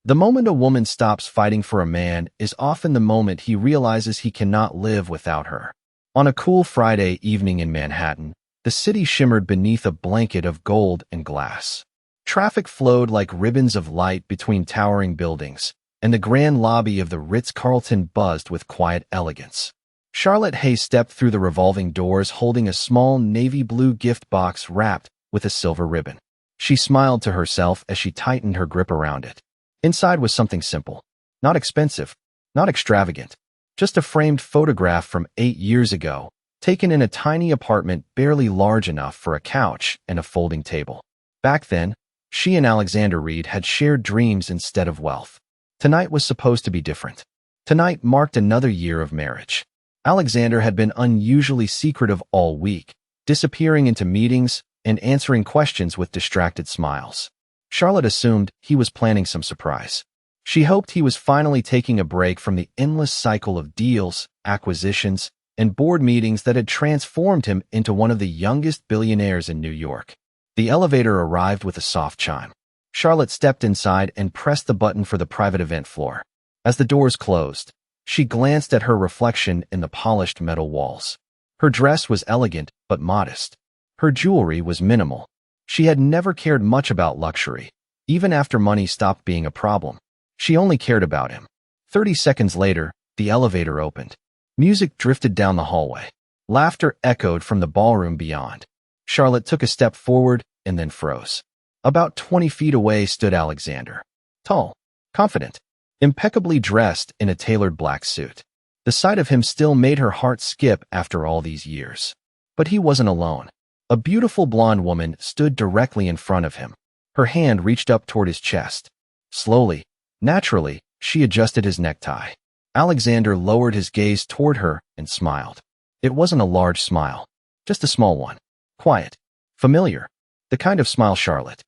The moment a woman stops fighting for a man is often the moment he realizes he cannot live without her. On a cool Friday evening in Manhattan, the city shimmered beneath a blanket of gold and glass. Traffic flowed like ribbons of light between towering buildings, and the grand lobby of the Ritz-Carlton buzzed with quiet elegance. Charlotte Hay stepped through the revolving doors holding a small navy blue gift box wrapped with a silver ribbon. She smiled to herself as she tightened her grip around it. Inside was something simple. Not expensive, not extravagant. Just a framed photograph from 8 years ago, taken in a tiny apartment barely large enough for a couch and a folding table. Back then, she and Alexander Reed had shared dreams instead of wealth. Tonight was supposed to be different. Tonight marked another year of marriage. Alexander had been unusually secretive all week, disappearing into meetings and answering questions with distracted smiles. Charlotte assumed he was planning some surprise. She hoped he was finally taking a break from the endless cycle of deals, acquisitions, and board meetings that had transformed him into one of the youngest billionaires in New York. The elevator arrived with a soft chime. Charlotte stepped inside and pressed the button for the private event floor. As the doors closed, she glanced at her reflection in the polished metal walls. Her dress was elegant but modest. Her jewelry was minimal. She had never cared much about luxury, even after money stopped being a problem. She only cared about him. 30 seconds later, the elevator opened. Music drifted down the hallway. Laughter echoed from the ballroom beyond. Charlotte took a step forward and then froze. About 20 feet away stood Alexander. Tall, confident, impeccably dressed in a tailored black suit. The sight of him still made her heart skip after all these years. But he wasn't alone. A beautiful blonde woman stood directly in front of him. Her hand reached up toward his chest. Slowly, naturally, she adjusted his necktie. Alexander lowered his gaze toward her and smiled. It wasn't a large smile, just a small one. Quiet, familiar, the kind of smile Charlotte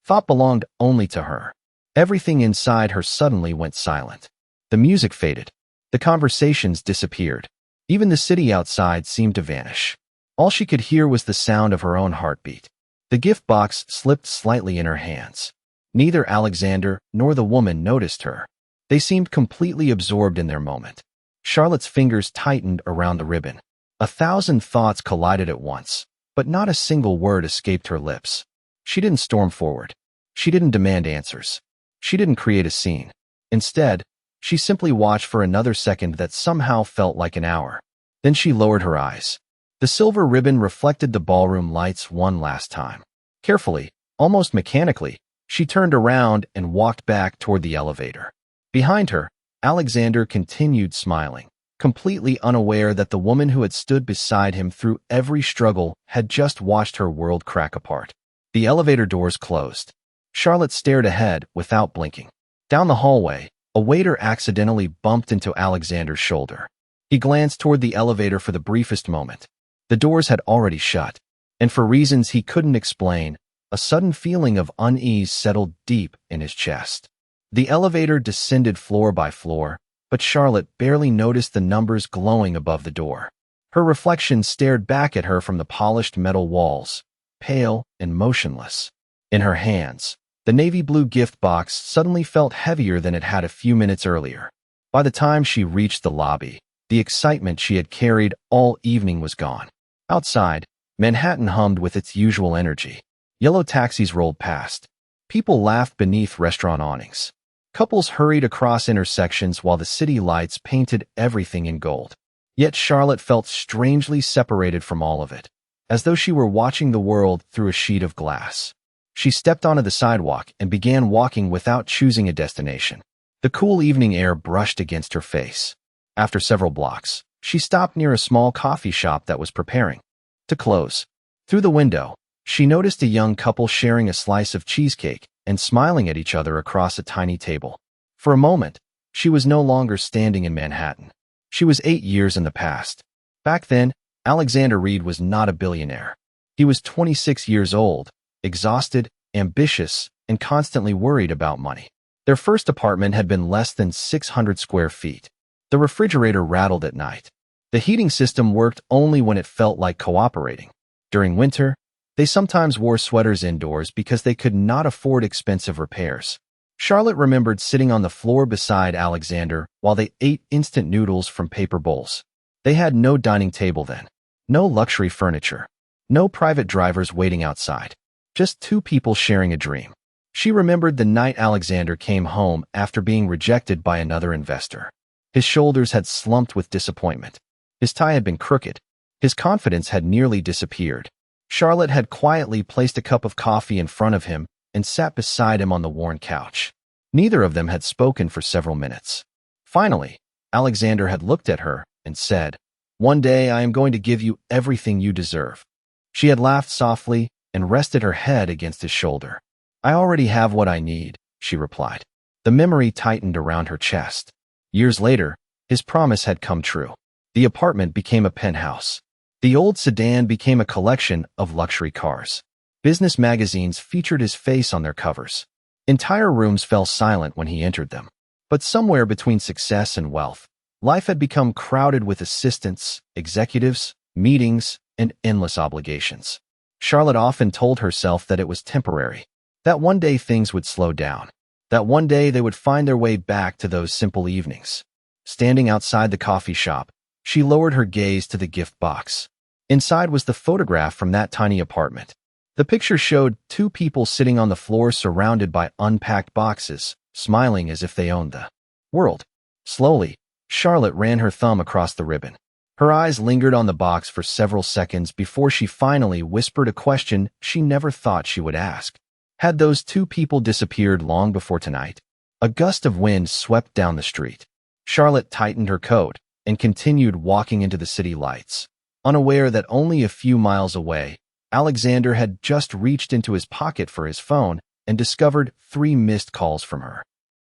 thought belonged only to her. Everything inside her suddenly went silent. The music faded. The conversations disappeared. Even the city outside seemed to vanish. All she could hear was the sound of her own heartbeat. The gift box slipped slightly in her hands. Neither Alexander nor the woman noticed her. They seemed completely absorbed in their moment. Charlotte's fingers tightened around the ribbon. 1,000 thoughts collided at once, but not a single word escaped her lips. She didn't storm forward. She didn't demand answers. She didn't create a scene. Instead, she simply watched for another second that somehow felt like an hour. Then she lowered her eyes. The silver ribbon reflected the ballroom lights one last time. Carefully, almost mechanically, she turned around and walked back toward the elevator. Behind her, Alexander continued smiling, completely unaware that the woman who had stood beside him through every struggle had just watched her world crack apart. The elevator doors closed. Charlotte stared ahead without blinking. Down the hallway, a waiter accidentally bumped into Alexander's shoulder. He glanced toward the elevator for the briefest moment. The doors had already shut, and for reasons he couldn't explain, a sudden feeling of unease settled deep in his chest. The elevator descended floor by floor, but Charlotte barely noticed the numbers glowing above the door. Her reflection stared back at her from the polished metal walls, pale and motionless. In her hands, the navy blue gift box suddenly felt heavier than it had a few minutes earlier. By the time she reached the lobby, the excitement she had carried all evening was gone. Outside, Manhattan hummed with its usual energy. Yellow taxis rolled past. People laughed beneath restaurant awnings. Couples hurried across intersections while the city lights painted everything in gold. Yet Charlotte felt strangely separated from all of it, as though she were watching the world through a sheet of glass. She stepped onto the sidewalk and began walking without choosing a destination. The cool evening air brushed against her face. After several blocks, she stopped near a small coffee shop that was preparing to close. Through the window, she noticed a young couple sharing a slice of cheesecake and smiling at each other across a tiny table. For a moment, she was no longer standing in Manhattan. She was 8 years in the past. Back then, Alexander Reed was not a billionaire. He was 26 years old, exhausted, ambitious, and constantly worried about money. Their first apartment had been less than 600 square feet. The refrigerator rattled at night. The heating system worked only when it felt like cooperating. During winter, they sometimes wore sweaters indoors because they could not afford expensive repairs. Charlotte remembered sitting on the floor beside Alexander while they ate instant noodles from paper bowls. They had no dining table then, no luxury furniture, no private drivers waiting outside, just two people sharing a dream. She remembered the night Alexander came home after being rejected by another investor. His shoulders had slumped with disappointment. His tie had been crooked. His confidence had nearly disappeared. Charlotte had quietly placed a cup of coffee in front of him and sat beside him on the worn couch. Neither of them had spoken for several minutes. Finally, Alexander had looked at her and said, "One day I am going to give you everything you deserve." She had laughed softly and rested her head against his shoulder. "I already have what I need," she replied. The memory tightened around her chest. Years later, his promise had come true. The apartment became a penthouse. The old sedan became a collection of luxury cars. Business magazines featured his face on their covers. Entire rooms fell silent when he entered them. But somewhere between success and wealth, life had become crowded with assistants, executives, meetings, and endless obligations. Charlotte often told herself that it was temporary, that one day things would slow down, that one day they would find their way back to those simple evenings. Standing outside the coffee shop, she lowered her gaze to the gift box. Inside was the photograph from that tiny apartment. The picture showed two people sitting on the floor surrounded by unpacked boxes, smiling as if they owned the world. Slowly, Charlotte ran her thumb across the ribbon. Her eyes lingered on the box for several seconds before she finally whispered a question she never thought she would ask. Had those two people disappeared long before tonight? A gust of wind swept down the street. Charlotte tightened her coat and continued walking into the city lights, unaware that only a few miles away, Alexander had just reached into his pocket for his phone and discovered 3 missed calls from her.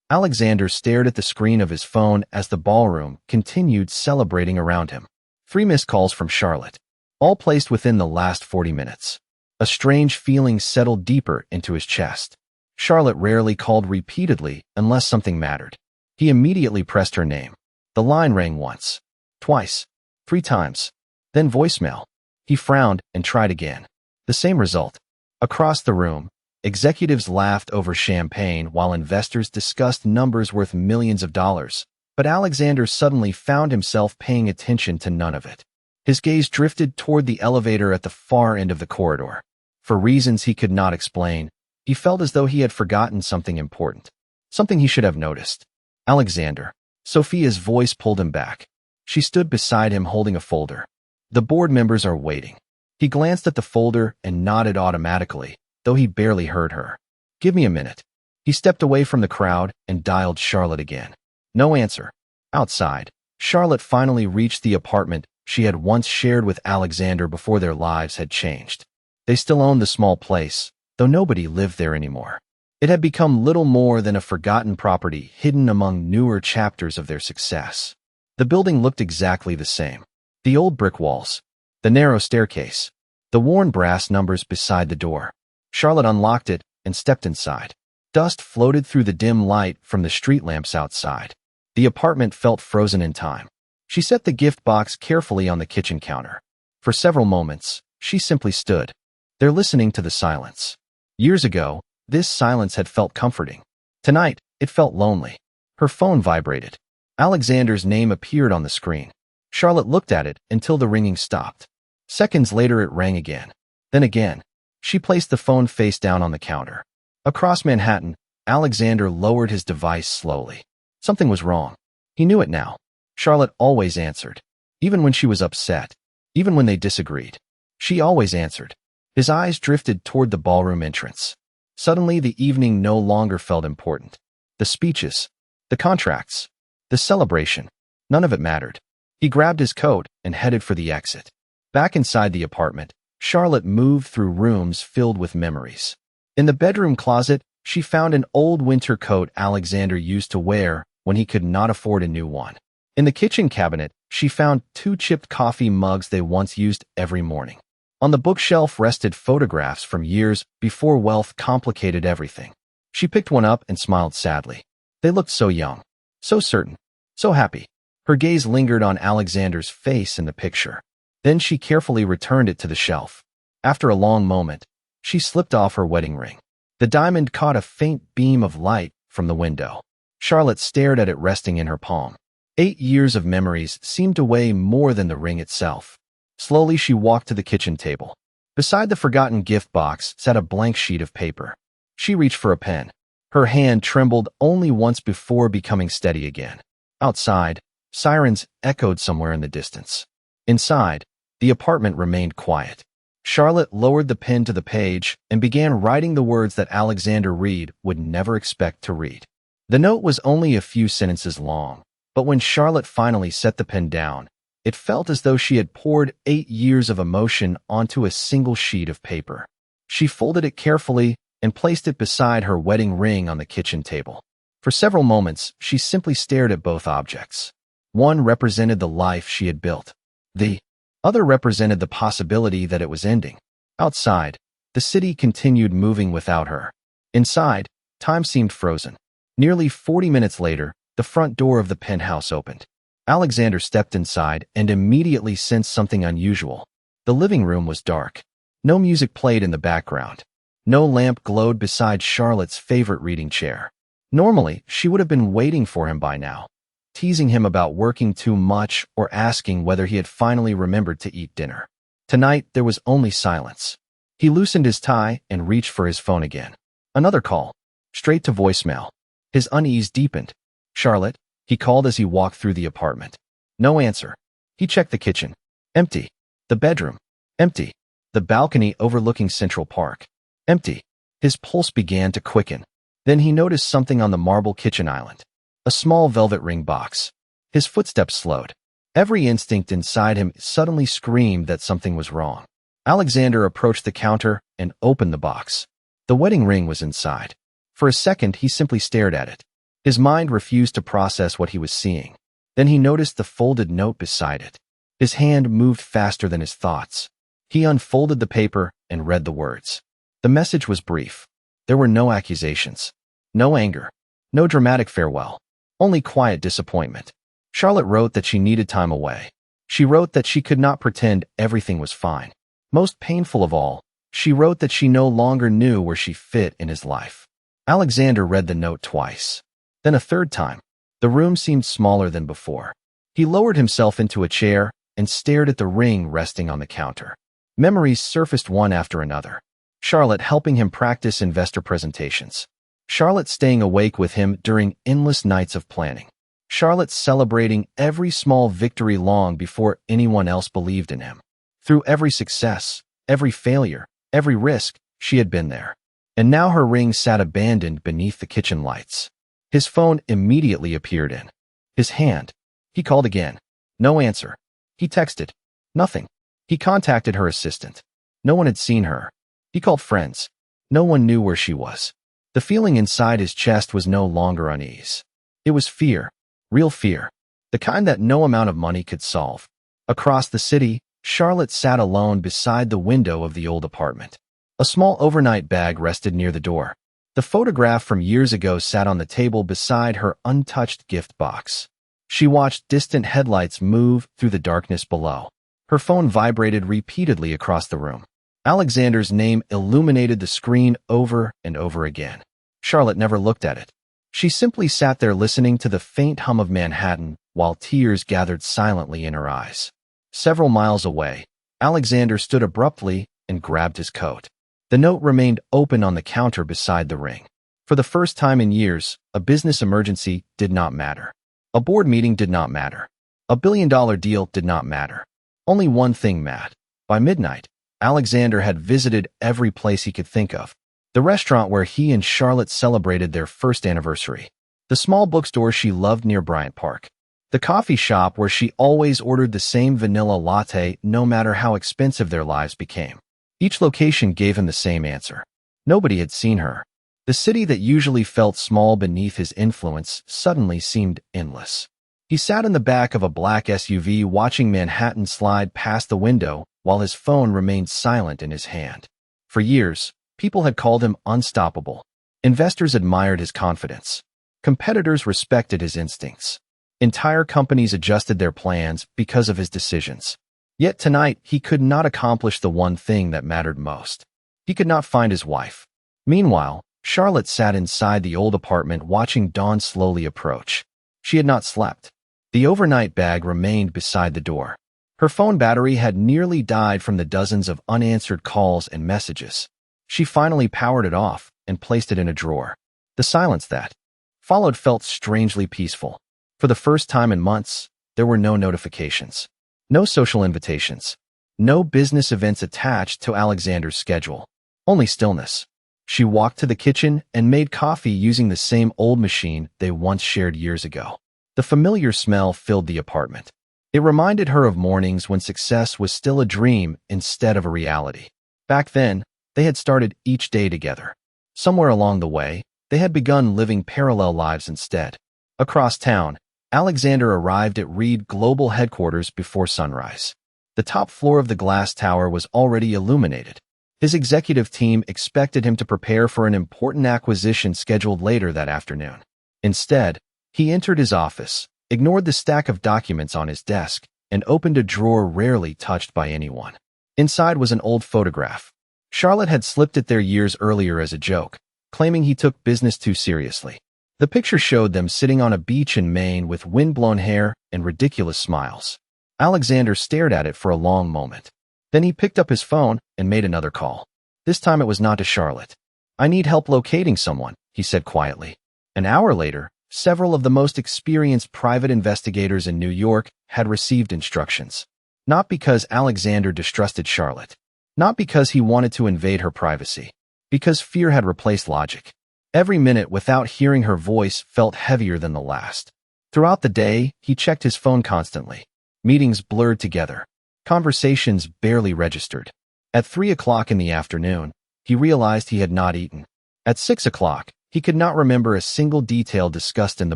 Alexander stared at the screen of his phone as the ballroom continued celebrating around him. 3 missed calls from Charlotte, all placed within the last 40 minutes. A strange feeling settled deeper into his chest. Charlotte rarely called repeatedly unless something mattered. He immediately pressed her name. The line rang once, twice, 3 times. Then voicemail. He frowned and tried again. The same result. Across the room, executives laughed over champagne while investors discussed numbers worth millions of dollars. But Alexander suddenly found himself paying attention to none of it. His gaze drifted toward the elevator at the far end of the corridor. For reasons he could not explain, he felt as though he had forgotten something important, something he should have noticed. "Alexander." Sophia's voice pulled him back. She stood beside him holding a folder. "The board members are waiting." He glanced at the folder and nodded automatically, though he barely heard her. "Give me a minute." He stepped away from the crowd and dialed Charlotte again. No answer. Outside, Charlotte finally reached the apartment she had once shared with Alexander before their lives had changed. They still owned the small place, though nobody lived there anymore. It had become little more than a forgotten property hidden among newer chapters of their success. The building looked exactly the same. The old brick walls, the narrow staircase, the worn brass numbers beside the door. Charlotte unlocked it and stepped inside. Dust floated through the dim light from the street lamps outside. The apartment felt frozen in time. She set the gift box carefully on the kitchen counter. For several moments, she simply stood, there listening to the silence. Years ago, this silence had felt comforting. Tonight, it felt lonely. Her phone vibrated. Alexander's name appeared on the screen. Charlotte looked at it until the ringing stopped. Seconds later it rang again. Then again. She placed the phone face down on the counter. Across Manhattan, Alexander lowered his device slowly. Something was wrong. He knew it now. Charlotte always answered. Even when she was upset. Even when they disagreed. She always answered. His eyes drifted toward the ballroom entrance. Suddenly the evening no longer felt important. The speeches, the contracts, the celebration, none of it mattered. He grabbed his coat and headed for the exit. Back inside the apartment, Charlotte moved through rooms filled with memories. In the bedroom closet, she found an old winter coat Alexander used to wear when he could not afford a new one. In the kitchen cabinet, she found 2 chipped coffee mugs they once used every morning. On the bookshelf rested photographs from years before wealth complicated everything. She picked one up and smiled sadly. They looked so young, so certain, so happy. Her gaze lingered on Alexander's face in the picture. Then she carefully returned it to the shelf. After a long moment, she slipped off her wedding ring. The diamond caught a faint beam of light from the window. Charlotte stared at it resting in her palm. 8 years of memories seemed to weigh more than the ring itself. Slowly, she walked to the kitchen table. Beside the forgotten gift box sat a blank sheet of paper. She reached for a pen. Her hand trembled only once before becoming steady again. Outside, sirens echoed somewhere in the distance. Inside, the apartment remained quiet. Charlotte lowered the pen to the page and began writing the words that Alexander Reed would never expect to read. The note was only a few sentences long, but when Charlotte finally set the pen down, it felt as though she had poured 8 years of emotion onto a single sheet of paper. She folded it carefully and placed it beside her wedding ring on the kitchen table. For several moments, she simply stared at both objects. One represented the life she had built. The other represented the possibility that it was ending. Outside, the city continued moving without her. Inside, time seemed frozen. Nearly 40 minutes later, the front door of the penthouse opened. Alexander stepped inside and immediately sensed something unusual. The living room was dark. No music played in the background. No lamp glowed beside Charlotte's favorite reading chair. Normally, she would have been waiting for him by now, teasing him about working too much or asking whether he had finally remembered to eat dinner. Tonight, there was only silence. He loosened his tie and reached for his phone again. Another call, straight to voicemail. His unease deepened. "Charlotte?" he called as he walked through the apartment. No answer. He checked the kitchen. Empty. The bedroom. Empty. The balcony overlooking Central Park. Empty. His pulse began to quicken. Then he noticed something on the marble kitchen island. A small velvet ring box. His footsteps slowed. Every instinct inside him suddenly screamed that something was wrong. Alexander approached the counter and opened the box. The wedding ring was inside. For a second, he simply stared at it. His mind refused to process what he was seeing. Then he noticed the folded note beside it. His hand moved faster than his thoughts. He unfolded the paper and read the words. The message was brief. There were no accusations, no anger, no dramatic farewell, only quiet disappointment. Charlotte wrote that she needed time away. She wrote that she could not pretend everything was fine. Most painful of all, she wrote that she no longer knew where she fit in his life. Alexander read the note twice. Then a third time. The room seemed smaller than before. He lowered himself into a chair and stared at the ring resting on the counter. Memories surfaced one after another. Charlotte helping him practice investor presentations. Charlotte staying awake with him during endless nights of planning. Charlotte celebrating every small victory long before anyone else believed in him. Through every success, every failure, every risk, she had been there. And now her ring sat abandoned beneath the kitchen lights. His phone immediately appeared in his hand. He called again. No answer. He texted. Nothing. He contacted her assistant. No one had seen her. He called friends. No one knew where she was. The feeling inside his chest was no longer unease. It was fear. Real fear. The kind that no amount of money could solve. Across the city, Charlotte sat alone beside the window of the old apartment. A small overnight bag rested near the door. The photograph from years ago sat on the table beside her untouched gift box. She watched distant headlights move through the darkness below. Her phone vibrated repeatedly across the room. Alexander's name illuminated the screen over and over again. Charlotte never looked at it. She simply sat there listening to the faint hum of Manhattan while tears gathered silently in her eyes. Several miles away, Alexander stood abruptly and grabbed his coat. The note remained open on the counter beside the ring. For the first time in years, a business emergency did not matter. A board meeting did not matter. A billion-dollar deal did not matter. Only one thing mattered. By midnight, Alexander had visited every place he could think of. The restaurant where he and Charlotte celebrated their first anniversary. The small bookstore she loved near Bryant Park. The coffee shop where she always ordered the same vanilla latte no matter how expensive their lives became. Each location gave him the same answer. Nobody had seen her. The city that usually felt small beneath his influence suddenly seemed endless. He sat in the back of a black SUV watching Manhattan slide past the window while his phone remained silent in his hand. For years, people had called him unstoppable. Investors admired his confidence. Competitors respected his instincts. Entire companies adjusted their plans because of his decisions. Yet tonight, he could not accomplish the one thing that mattered most. He could not find his wife. Meanwhile, Charlotte sat inside the old apartment watching dawn slowly approach. She had not slept. The overnight bag remained beside the door. Her phone battery had nearly died from the dozens of unanswered calls and messages. She finally powered it off and placed it in a drawer. The silence that followed felt strangely peaceful. For the first time in months, there were no notifications, no social invitations, no business events attached to Alexander's schedule, only stillness. She walked to the kitchen and made coffee using the same old machine they once shared years ago. The familiar smell filled the apartment. It reminded her of mornings when success was still a dream instead of a reality. Back then, they had started each day together. Somewhere along the way, they had begun living parallel lives instead. Across town, Alexander arrived at Reed Global headquarters before sunrise. The top floor of the glass tower was already illuminated. His executive team expected him to prepare for an important acquisition scheduled later that afternoon. Instead, he entered his office, ignored the stack of documents on his desk, and opened a drawer rarely touched by anyone. Inside was an old photograph. Charlotte had slipped it there years earlier as a joke, claiming he took business too seriously. The picture showed them sitting on a beach in Maine with windblown hair and ridiculous smiles. Alexander stared at it for a long moment. Then he picked up his phone and made another call. This time it was not to Charlotte. "I need help locating someone," he said quietly. An hour later, several of the most experienced private investigators in New York had received instructions. Not because Alexander distrusted Charlotte. Not because he wanted to invade her privacy. Because fear had replaced logic. Every minute without hearing her voice felt heavier than the last. Throughout the day, he checked his phone constantly. Meetings blurred together. Conversations barely registered. At 3 o'clock in the afternoon, he realized he had not eaten. At 6 o'clock, he could not remember a single detail discussed in the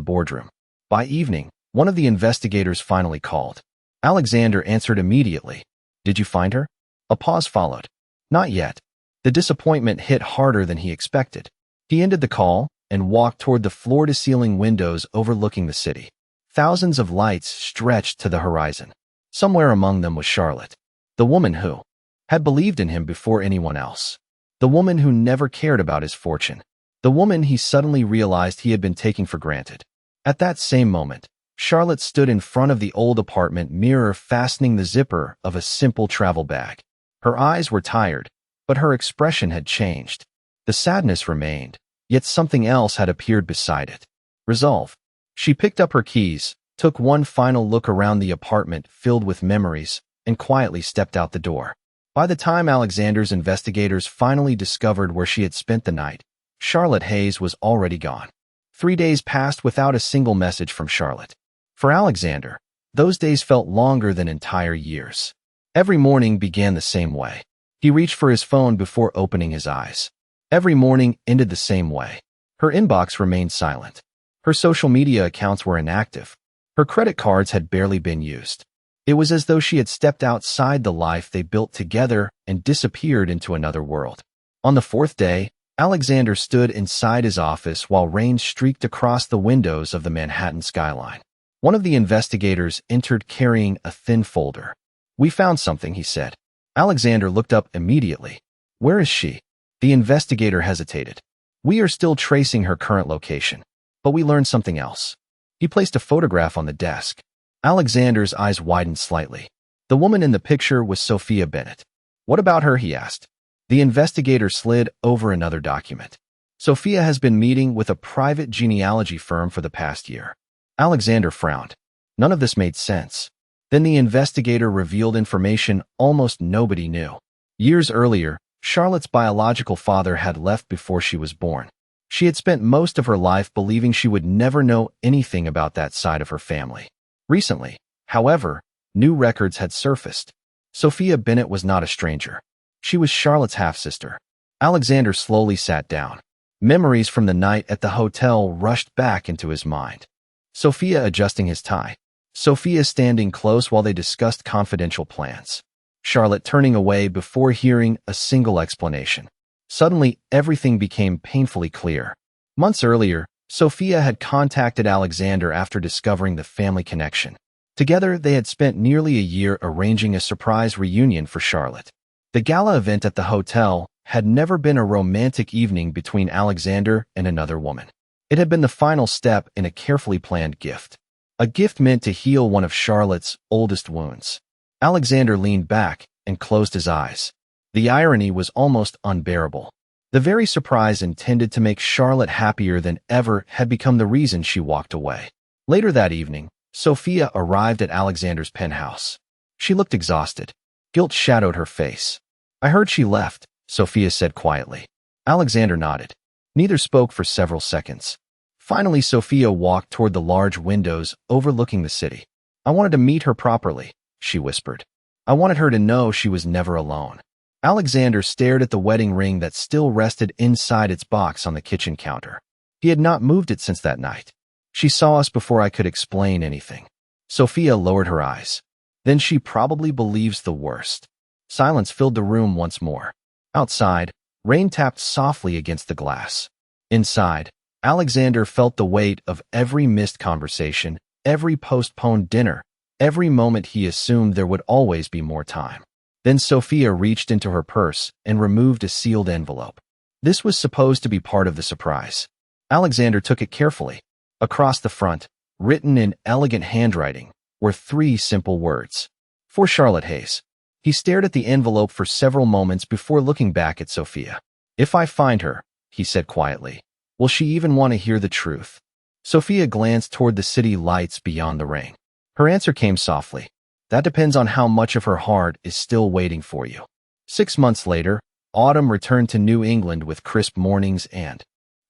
boardroom. By evening, one of the investigators finally called. Alexander answered immediately. "Did you find her?" A pause followed. "Not yet." The disappointment hit harder than he expected. He ended the call and walked toward the floor-to-ceiling windows overlooking the city. Thousands of lights stretched to the horizon. Somewhere among them was Charlotte, the woman who had believed in him before anyone else, the woman who never cared about his fortune, the woman he suddenly realized he had been taking for granted. At that same moment, Charlotte stood in front of the old apartment mirror fastening the zipper of a simple travel bag. Her eyes were tired, but her expression had changed. The sadness remained, yet something else had appeared beside it. Resolve. She picked up her keys, took one final look around the apartment filled with memories, and quietly stepped out the door. By the time Alexander's investigators finally discovered where she had spent the night, Charlotte Hayes was already gone. 3 days passed without a single message from Charlotte. For Alexander, those days felt longer than entire years. Every morning began the same way. He reached for his phone before opening his eyes. Every morning ended the same way. Her inbox remained silent. Her social media accounts were inactive. Her credit cards had barely been used. It was as though she had stepped outside the life they built together and disappeared into another world. On the 4th day, Alexander stood inside his office while rain streaked across the windows of the Manhattan skyline. One of the investigators entered carrying a thin folder. "We found something," he said. Alexander looked up immediately. "Where is she?" The investigator hesitated. "We are still tracing her current location, but we learned something else." He placed a photograph on the desk. Alexander's eyes widened slightly. The woman in the picture was Sophia Bennett. "What about her?" he asked. The investigator slid over another document. "Sophia has been meeting with a private genealogy firm for the past year." Alexander frowned. None of this made sense. Then the investigator revealed information almost nobody knew. Years earlier, Charlotte's biological father had left before she was born. She had spent most of her life believing she would never know anything about that side of her family. Recently, however, new records had surfaced. Sophia Bennett was not a stranger. She was Charlotte's half-sister. Alexander slowly sat down. Memories from the night at the hotel rushed back into his mind. Sophia adjusting his tie. Sophia standing close while they discussed confidential plans. Charlotte turning away before hearing a single explanation. Suddenly, everything became painfully clear. Months earlier, Sophia had contacted Alexander after discovering the family connection. Together, they had spent nearly a year arranging a surprise reunion for Charlotte. The gala event at the hotel, had never been a romantic evening between Alexander and another woman. It had been the final step in a carefully planned gift. A gift meant to heal one of Charlotte's oldest wounds. Alexander leaned back and closed his eyes. The irony was almost unbearable. The very surprise intended to make Charlotte happier than ever had become the reason she walked away. Later that evening, Sophia arrived at Alexander's penthouse. She looked exhausted. Guilt shadowed her face. "I heard she left," Sophia said quietly. Alexander nodded. Neither spoke for several seconds. Finally, Sophia walked toward the large windows overlooking the city. "I wanted to meet her properly," she whispered. "I wanted her to know she was never alone." Alexander stared at the wedding ring that still rested inside its box on the kitchen counter. He had not moved it since that night. "She saw us before I could explain anything." Sophia lowered her eyes. "Then she probably believes the worst." Silence filled the room once more. Outside, rain tapped softly against the glass. Inside, Alexander felt the weight of every missed conversation, every postponed dinner, every moment he assumed there would always be more time. Then Sophia reached into her purse and removed a sealed envelope. This was supposed to be part of the surprise. Alexander took it carefully. Across the front, written in elegant handwriting, were 3 simple words. "For Charlotte Hayes." He stared at the envelope for several moments before looking back at Sophia. "If I find her," he said quietly, "will she even want to hear the truth?" Sophia glanced toward the city lights beyond the ring. Her answer came softly. "That depends on how much of her heart is still waiting for you." 6 months later, autumn returned to New England with crisp mornings and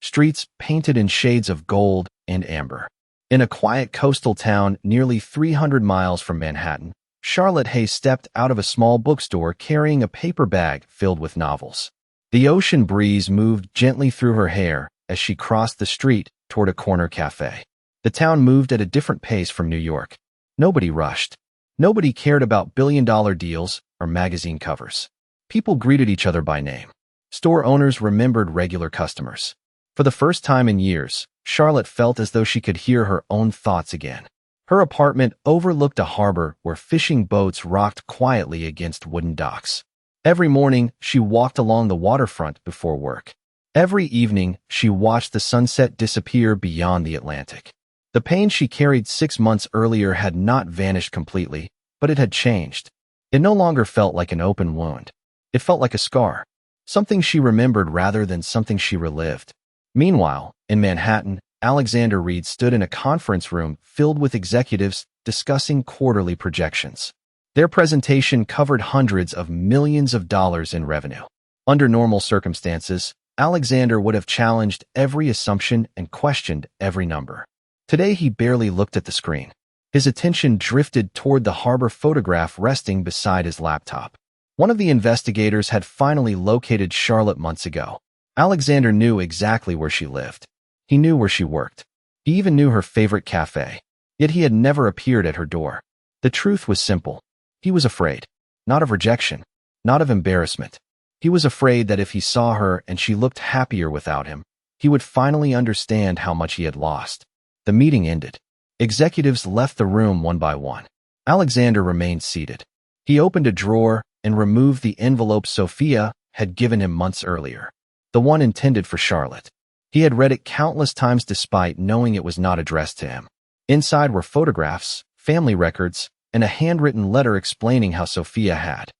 streets painted in shades of gold and amber. In a quiet coastal town nearly 300 miles from Manhattan, Charlotte Hayes stepped out of a small bookstore carrying a paper bag filled with novels. The ocean breeze moved gently through her hair as she crossed the street toward a corner cafe. The town moved at a different pace from New York. Nobody rushed. Nobody cared about billion-dollar deals or magazine covers. People greeted each other by name. Store owners remembered regular customers. For the first time in years, Charlotte felt as though she could hear her own thoughts again. Her apartment overlooked a harbor where fishing boats rocked quietly against wooden docks. Every morning, she walked along the waterfront before work. Every evening, she watched the sunset disappear beyond the Atlantic. The pain she carried 6 months earlier had not vanished completely, but it had changed. It no longer felt like an open wound. It felt like a scar, something she remembered rather than something she relived. Meanwhile, in Manhattan, Alexander Reed stood in a conference room filled with executives discussing quarterly projections. Their presentation covered hundreds of millions of dollars in revenue. Under normal circumstances, Alexander would have challenged every assumption and questioned every number. Today he barely looked at the screen. His attention drifted toward the harbor photograph resting beside his laptop. One of the investigators had finally located Charlotte months ago. Alexander knew exactly where she lived. He knew where she worked. He even knew her favorite cafe. Yet he had never appeared at her door. The truth was simple. He was afraid. Not of rejection. Not of embarrassment. He was afraid that if he saw her and she looked happier without him, he would finally understand how much he had lost. The meeting ended. Executives left the room one by one. Alexander remained seated. He opened a drawer and removed the envelope Sophia had given him months earlier. The one intended for Charlotte. He had read it countless times despite knowing it was not addressed to him. Inside were photographs, family records, and a handwritten letter explaining how Sophia had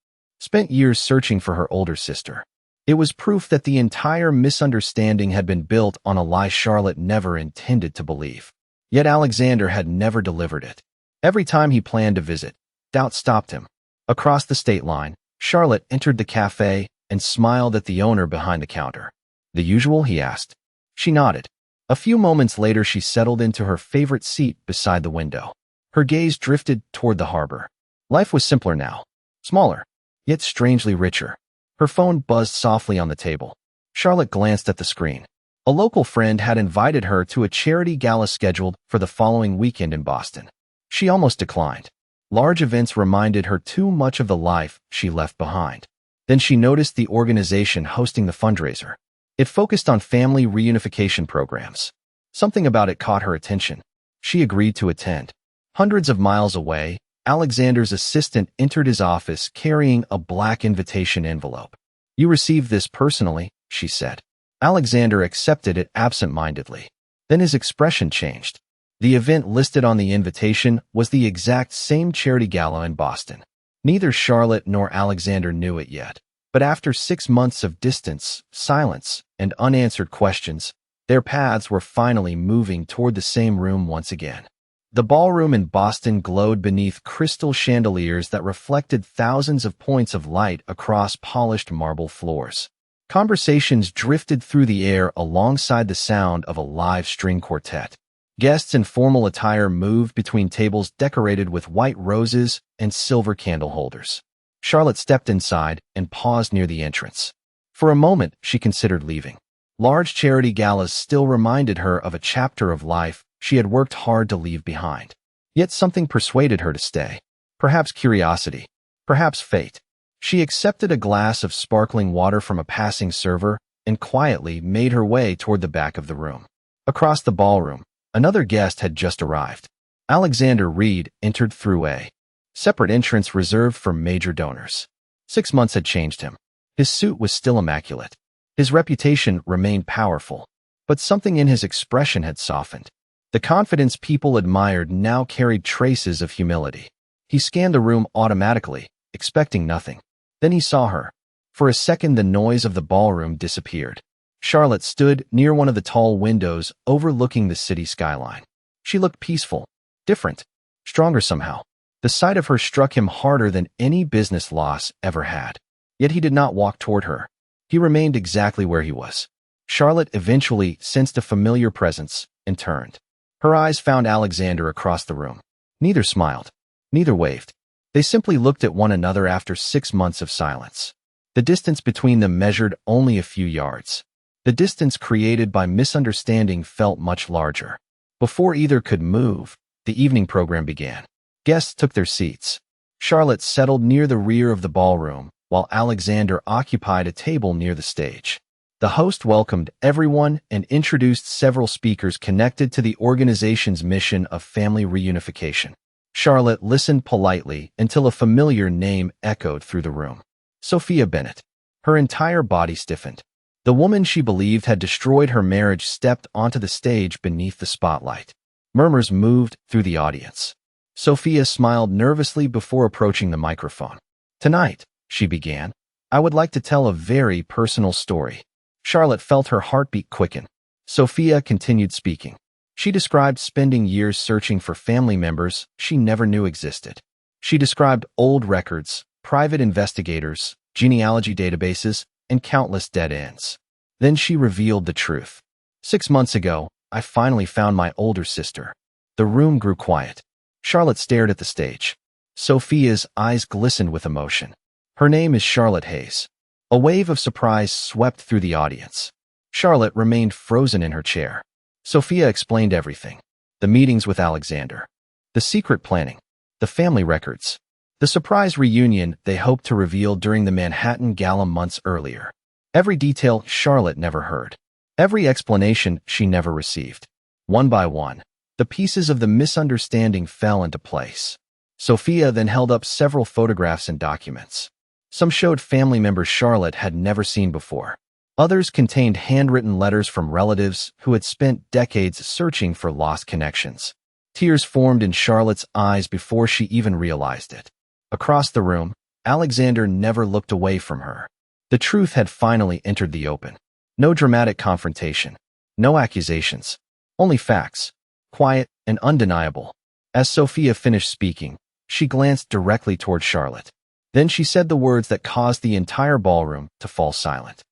spent years searching for her older sister. It was proof that the entire misunderstanding had been built on a lie Charlotte never intended to believe. Yet Alexander had never delivered it. Every time he planned to visit, doubt stopped him. Across the state line, Charlotte entered the cafe and smiled at the owner behind the counter. "The usual?" he asked. She nodded. A few moments later, she settled into her favorite seat beside the window. Her gaze drifted toward the harbor. Life was simpler now. Smaller, yet strangely richer. Her phone buzzed softly on the table. Charlotte glanced at the screen. A local friend had invited her to a charity gala scheduled for the following weekend in Boston. She almost declined. Large events reminded her too much of the life she left behind. Then she noticed the organization hosting the fundraiser. It focused on family reunification programs. Something about it caught her attention. She agreed to attend. Hundreds of miles away, Alexander's assistant entered his office carrying a black invitation envelope. You received this personally, she said. Alexander accepted it absent-mindedly. Then his expression changed. The event listed on the invitation was the exact same charity gala in Boston. Neither Charlotte nor Alexander knew it yet, but after 6 months of distance, silence, and unanswered questions, their paths were finally moving toward the same room once again. The ballroom in Boston glowed beneath crystal chandeliers that reflected thousands of points of light across polished marble floors. Conversations drifted through the air alongside the sound of a live string quartet. Guests in formal attire moved between tables decorated with white roses and silver candle holders. Charlotte stepped inside and paused near the entrance. For a moment, she considered leaving. Large charity galas still reminded her of a chapter of life she had worked hard to leave behind. Yet something persuaded her to stay. Perhaps curiosity. Perhaps fate. She accepted a glass of sparkling water from a passing server and quietly made her way toward the back of the room. Across the ballroom, another guest had just arrived. Alexander Reed entered through a separate entrance reserved for major donors. 6 months had changed him. His suit was still immaculate. His reputation remained powerful, but something in his expression had softened. The confidence people admired now carried traces of humility. He scanned the room automatically, expecting nothing. Then he saw her. For a second, the noise of the ballroom disappeared. Charlotte stood near one of the tall windows overlooking the city skyline. She looked peaceful, different, stronger somehow. The sight of her struck him harder than any business loss ever had. Yet he did not walk toward her. He remained exactly where he was. Charlotte eventually sensed a familiar presence and turned. Her eyes found Alexander across the room. Neither smiled. Neither waved. They simply looked at one another after 6 months of silence. The distance between them measured only a few yards. The distance created by misunderstanding felt much larger. Before either could move, the evening program began. Guests took their seats. Charlotte settled near the rear of the ballroom, while Alexander occupied a table near the stage. The host welcomed everyone and introduced several speakers connected to the organization's mission of family reunification. Charlotte listened politely until a familiar name echoed through the room. Sophia Bennett. Her entire body stiffened. The woman she believed had destroyed her marriage stepped onto the stage beneath the spotlight. Murmurs moved through the audience. Sophia smiled nervously before approaching the microphone. "Tonight," she began, "I would like to tell a very personal story." Charlotte felt her heartbeat quicken. Sophia continued speaking. She described spending years searching for family members she never knew existed. She described old records, private investigators, genealogy databases, and countless dead ends. Then she revealed the truth. 6 months ago, I finally found my older sister. The room grew quiet. Charlotte stared at the stage. Sophia's eyes glistened with emotion. Her name is Charlotte Hayes. A wave of surprise swept through the audience. Charlotte remained frozen in her chair. Sophia explained everything. The meetings with Alexander. The secret planning. The family records. The surprise reunion they hoped to reveal during the Manhattan Gala months earlier. Every detail Charlotte never heard. Every explanation she never received. One by one, the pieces of the misunderstanding fell into place. Sophia then held up several photographs and documents. Some showed family members Charlotte had never seen before. Others contained handwritten letters from relatives who had spent decades searching for lost connections. Tears formed in Charlotte's eyes before she even realized it. Across the room, Alexander never looked away from her. The truth had finally entered the open. No dramatic confrontation. No accusations. Only facts. Quiet and undeniable. As Sophia finished speaking, she glanced directly toward Charlotte. Then she said the words that caused the entire ballroom to fall silent.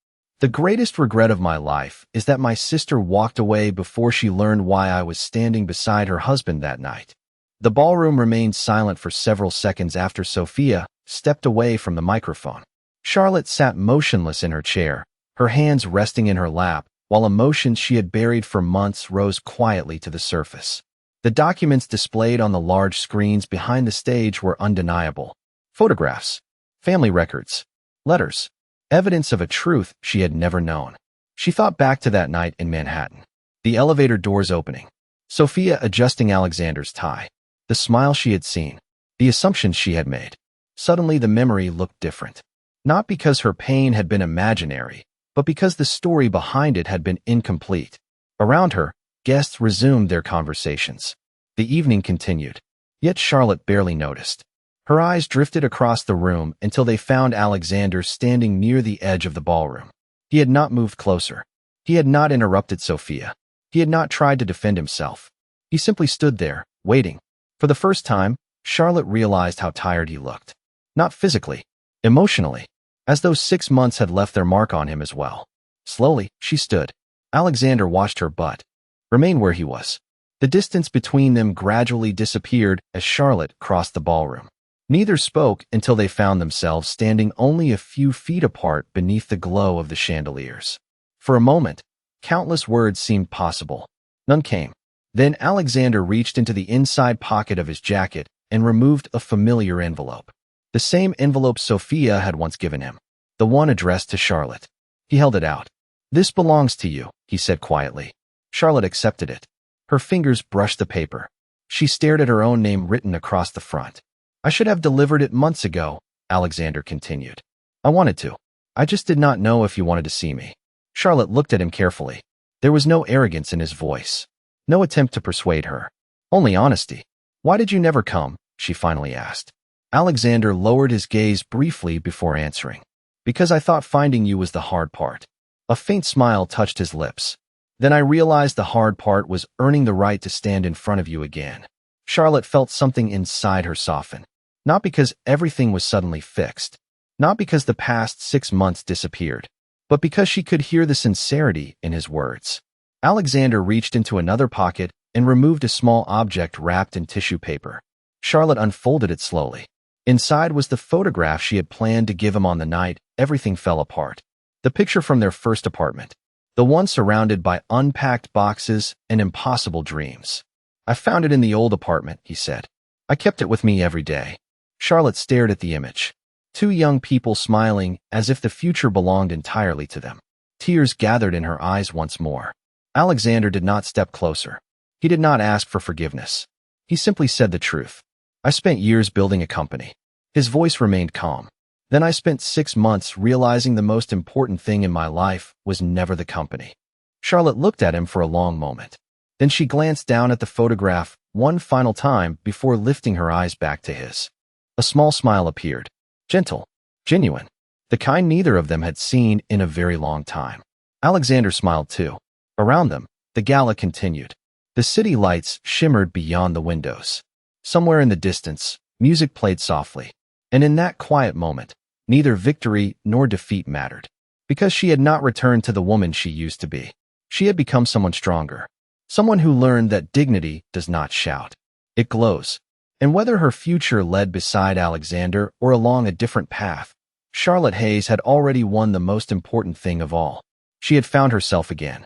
"The greatest regret of my life is that my sister walked away before she learned why I was standing beside her husband that night." The ballroom remained silent for several seconds after Sophia stepped away from the microphone. Charlotte sat motionless in her chair, her hands resting in her lap, while emotions she had buried for months rose quietly to the surface. The documents displayed on the large screens behind the stage were undeniable. Photographs, family records, letters, evidence of a truth she had never known. She thought back to that night in Manhattan. The elevator doors opening. Sophia adjusting Alexander's tie. The smile she had seen. The assumptions she had made. Suddenly the memory looked different. Not because her pain had been imaginary, but because the story behind it had been incomplete. Around her, guests resumed their conversations. The evening continued, yet Charlotte barely noticed. Her eyes drifted across the room until they found Alexander standing near the edge of the ballroom. He had not moved closer. He had not interrupted Sophia. He had not tried to defend himself. He simply stood there, waiting. For the first time, Charlotte realized how tired he looked. Not physically, emotionally, as though 6 months had left their mark on him as well. Slowly, she stood. Alexander watched her but remained where he was. The distance between them gradually disappeared as Charlotte crossed the ballroom. Neither spoke until they found themselves standing only a few feet apart beneath the glow of the chandeliers. For a moment, countless words seemed possible. None came. Then Alexander reached into the inside pocket of his jacket and removed a familiar envelope. The same envelope Sophia had once given him. The one addressed to Charlotte. He held it out. "This belongs to you," he said quietly. Charlotte accepted it. Her fingers brushed the paper. She stared at her own name written across the front. "I should have delivered it months ago," Alexander continued. "I wanted to. I just did not know if you wanted to see me." Charlotte looked at him carefully. There was no arrogance in his voice. No attempt to persuade her. Only honesty. "Why did you never come?" she finally asked. Alexander lowered his gaze briefly before answering. "Because I thought finding you was the hard part." A faint smile touched his lips. "Then I realized the hard part was earning the right to stand in front of you again." Charlotte felt something inside her soften. Not because everything was suddenly fixed. Not because the past 6 months disappeared. But because she could hear the sincerity in his words. Alexander reached into another pocket and removed a small object wrapped in tissue paper. Charlotte unfolded it slowly. Inside was the photograph she had planned to give him on the night everything fell apart. The picture from their first apartment. The one surrounded by unpacked boxes and impossible dreams. "I found it in the old apartment," he said. "I kept it with me every day." Charlotte stared at the image. 2 young people smiling as if the future belonged entirely to them. Tears gathered in her eyes once more. Alexander did not step closer. He did not ask for forgiveness. He simply said the truth. "I spent years building a company." His voice remained calm. "Then I spent 6 months realizing the most important thing in my life was never the company." Charlotte looked at him for a long moment. Then she glanced down at the photograph one final time before lifting her eyes back to his. A small smile appeared. Gentle, genuine, the kind neither of them had seen in a very long time. Alexander smiled too. Around them, the gala continued. The city lights shimmered beyond the windows. Somewhere in the distance, music played softly. And in that quiet moment, neither victory nor defeat mattered. Because she had not returned to the woman she used to be. She had become someone stronger. Someone who learned that dignity does not shout. It glows. And whether her future led beside Alexander or along a different path, Charlotte Hayes had already won the most important thing of all. She had found herself again.